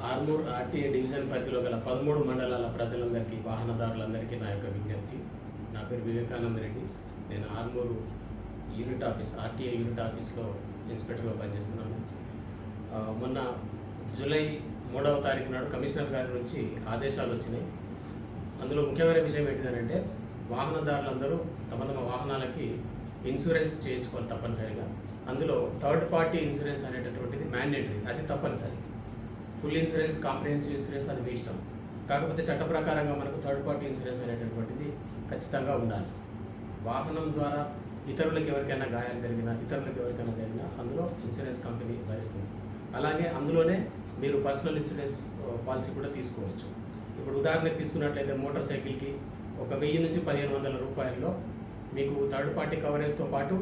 Armoor RTA division పరిధిలో గల 13 మండలాల ప్రజలందరికీ, వాహనదారులందరికీ నా యొక్క విజ్ఞప్తి. నా పేరు వివేకానంద రెడ్డి. నేను Armoor unit office, RTA unit ఆఫీస్లో ఇన్స్పెక్టర్గా పనిచేస్తున్నాను. మొన్న జూలై 3వ తారీఖు నాడు కమిషనర్ గారి నుంచి ఆదేశాలు వచ్చినాయి. అందులో ముఖ్యమైన విషయం ఏంటిదంటే, వాహనదారులందరూ తమ తమ వాహనాలకి ఇన్సూరెన్స్ చేయించుకోవాలి తప్పనిసరిగా. అందులో థర్డ్ పార్టీ ఇన్సూరెన్స్ అనేటటువంటిది మ్యాండేటరీ, అది తప్పనిసరి. ఫుల్ ఇన్సూరెన్స్, కాంప్రిహెన్సివ్ ఇన్సూరెన్స్ అది మీ ఇష్టం. కాకపోతే చట్ట ప్రకారంగా మనకు థర్డ్ పార్టీ ఇన్సూరెన్స్ అనేటటువంటిది ఖచ్చితంగా ఉండాలి. వాహనం ద్వారా ఇతరులకు ఎవరికైనా గాయాలు జరిగినా, ఇతరులకు ఎవరికైనా జరిగినా అందులో ఇన్సూరెన్స్ కంపెనీ భరిస్తుంది. అలాగే అందులోనే మీరు పర్సనల్ ఇన్సూరెన్స్ పాలసీ కూడా తీసుకోవచ్చు. ఇప్పుడు ఉదాహరణకు తీసుకున్నట్లయితే మోటార్ సైకిల్కి 1000 నుంచి 1500 రూపాయల్లో మీకు థర్డ్ పార్టీ కవరేజ్తో పాటు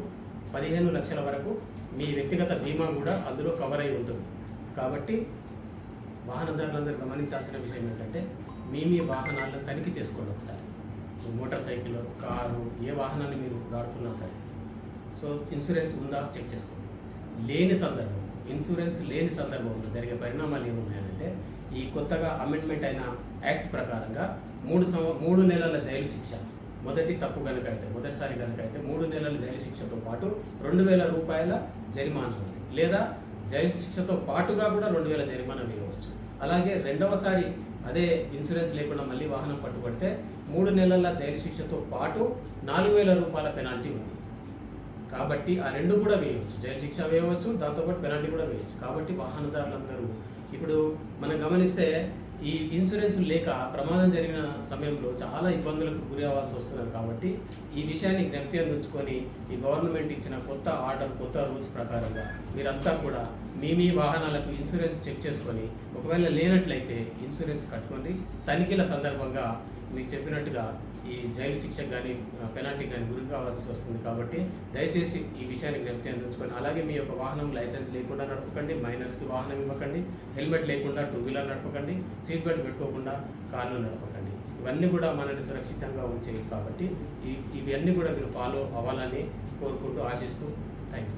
15 లక్షల వరకు మీ వ్యక్తిగత బీమా కూడా అందులో కవర్ అయి ఉంటుంది. కాబట్టి వాహనదారులందరూ గమనించాల్సిన విషయం ఏంటంటే, మీ వాహనాలను తనిఖీ చేసుకోండి ఒకసారి. మోటార్ సైకిల్, కారు, ఏ వాహనాన్ని మీరు వాడుతున్నా సరే, సో ఇన్సూరెన్స్ ఉందా చెక్ చేసుకోండి. ఇన్సూరెన్స్ లేని సందర్భంలో జరిగే పరిణామాలు ఏమున్నాయంటే, ఈ కొత్తగా అమెండ్మెంట్ అయిన యాక్ట్ ప్రకారంగా 3 నెలల జైలు శిక్ష, మొదటి తప్పు కనుక అయితే, మొదటిసారి కనుక అయితే 3 నెలల జైలు శిక్షతో పాటు 2000 రూపాయల జరిమానా ఉంది. లేదా జైలు శిక్షతో పాటుగా కూడా 2000 జరిమానా వేయవచ్చు. అలాగే రెండవసారి అదే ఇన్సూరెన్స్ లేకుండా మళ్ళీ వాహనం పట్టుబడితే 3 నెలల జైలు శిక్షతో పాటు 4000 రూపాయల పెనాల్టీ ఉంది. కాబట్టి ఆ రెండు కూడా వేయవచ్చు, జైలు శిక్ష వేయవచ్చు, దాంతోపాటు పెనాల్టీ కూడా వేయవచ్చు. కాబట్టి వాహనదారులందరూ ఇప్పుడు మనం గమనిస్తే, ఈ ఇన్సూరెన్స్ లేక ప్రమాదం జరిగిన సమయంలో చాలా ఇబ్బందులకు గురి అవ్వాల్సి వస్తున్నారు. కాబట్టి ఈ విషయాన్ని జ్ఞప్తి అందించుకొని, ఈ గవర్నమెంట్ ఇచ్చిన కొత్త ఆర్డర్, కొత్త రూల్స్ ప్రకారంగా మీరంతా కూడా మీ వాహనాలకు ఇన్సూరెన్స్ చెక్ చేసుకొని, ఒకవేళ లేనట్లయితే ఇన్సూరెన్స్ కట్టుకొని, తనిఖీల సందర్భంగా మీకు చెప్పినట్టుగా ఈ జైలు శిక్షకు కానీ పెనాల్టీకి కానీ గురి కావాల్సి వస్తుంది. కాబట్టి దయచేసి ఈ విషయాన్ని జ్ఞప్తి అందించుకొని, అలాగే మీ యొక్క వాహనం లైసెన్స్ లేకుండా నడపకండి, మైనర్స్కి వాహనం ఇవ్వకండి, హెల్మెట్ లేకుండా 2 వీలర్ నడపకండి, సీట్ బెల్ట్ పెట్టుకోకుండా కార్లు నడపకండి. ఇవన్నీ కూడా మనల్ని సురక్షితంగా ఉంచేవి. కాబట్టి ఇవన్నీ కూడా మీరు ఫాలో అవ్వాలని కోరుకుంటూ, ఆశిస్తూ, థ్యాంక్ యూ.